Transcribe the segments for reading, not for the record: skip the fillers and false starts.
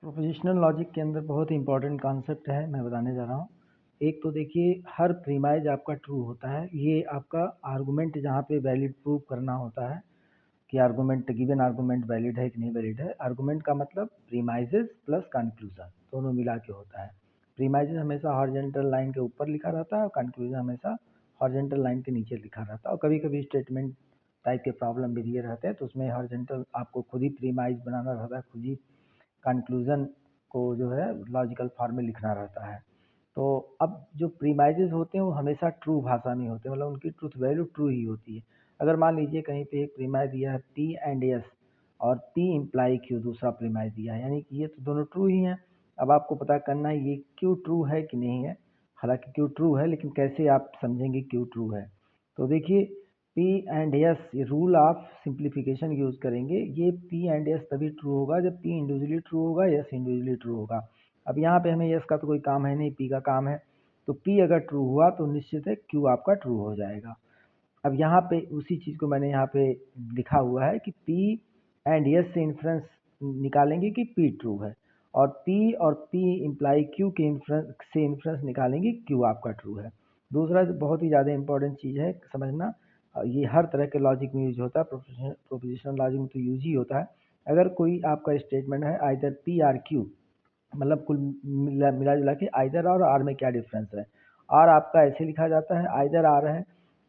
Propositional logic के अंदर बहुत ही इंपॉर्टेंट कॉन्सेप्ट है, मैं बताने जा रहा हूँ। एक तो देखिए, हर प्रीमाइज़ आपका ट्रू होता है। ये आपका आर्गुमेंट जहाँ पे वैलिड प्रूव करना होता है कि आर्गुमेंट गिवन आर्गुमेंट वैलिड है कि नहीं वैलिड है। आर्गुमेंट का मतलब प्रीमाइजेस प्लस कंक्लूजन दोनों मिला के होता है। प्रीमाइजेस हमेशा हॉरिजॉन्टल लाइन के ऊपर लिखा रहता है और कंक्लूजन हमेशा हॉरिजॉन्टल लाइन के नीचे लिखा रहता है। और कभी कभी स्टेटमेंट टाइप के प्रॉब्लम भी दिए रहते हैं तो उसमें हॉरिजॉन्टल आपको खुद ही प्रीमाइज बनाना रहता है, खुद ही कंक्लूजन को जो है लॉजिकल फॉर्म में लिखना रहता है। तो अब जो प्रीमाइजेस होते हैं वो हमेशा ट्रू भाषा में होते हैं, मतलब उनकी ट्रूथ वैल्यू ट्रू ही होती है। अगर मान लीजिए कहीं पे एक प्रीमाइज दिया है P एंड S और P इम्प्लाई Q दूसरा प्रीमाइज दिया है, यानी कि ये तो दोनों ट्रू ही हैं। अब आपको पता करना है ये क्यों ट्रू है कि नहीं है। हालांकि क्यों ट्रू है, लेकिन कैसे आप समझेंगे क्यों ट्रू है। तो देखिए, P and S rule of simplification use करेंगे। ये P एंड S तभी ट्रू होगा जब P इंडिविजुअली ट्रू होगा, S इंडिविजुअली ट्रू होगा। अब यहाँ पे हमें S का तो कोई काम है नहीं, P का काम है। तो P अगर ट्रू हुआ तो निश्चित है Q आपका ट्रू हो जाएगा। अब यहाँ पे उसी चीज़ को मैंने यहाँ पे लिखा हुआ है कि P एंड S से इन्फ्रेंस निकालेंगे कि P ट्रू है, और P इम्प्लाई Q के इन्फ्रेंस निकालेंगे Q आपका ट्रू है। दूसरा जो बहुत ही ज़्यादा इंपॉर्टेंट चीज़ है समझना, ये हर तरह के लॉजिक में यूज होता है, प्रोपोजिशनल लॉजिक में तो यूज ही होता है। अगर कोई आपका स्टेटमेंट है आइदर P और Q, मतलब कुल मिला जुला के आइदर और आर में क्या डिफरेंस है। आर आपका ऐसे लिखा जाता है, आइदर आर है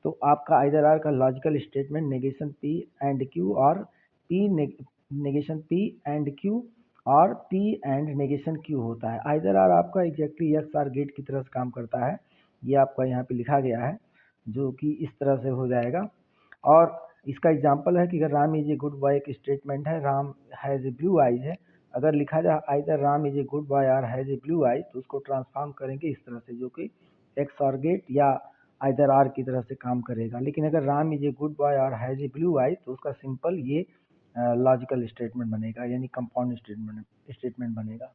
तो आपका आइदर आर का logical statement negation P and Q और P negation P and Q और P एंड नेगेशन Q होता है। आइदर आर आपका एग्जैक्टली एक्स आर गेट की तरह से काम करता है। ये आपका यहाँ पे लिखा गया है, जो कि इस तरह से हो जाएगा। और इसका एग्जाम्पल है कि अगर Ram is a good boy एक स्टेटमेंट है, Ram has a blue eyes है। अगर लिखा जाए either Ram is a good boy और हैज़ ए ब्लू आई, तो उसको ट्रांसफॉर्म करेंगे इस तरह से, जो कि एक्स और गेट या आइदर आर की तरह से काम करेगा। लेकिन अगर Ram is a good boy और हैज़ ए ब्लू आई, तो उसका सिंपल ये लॉजिकल स्टेटमेंट बनेगा, यानी कंपाउंड स्टेटमेंट बनेगा।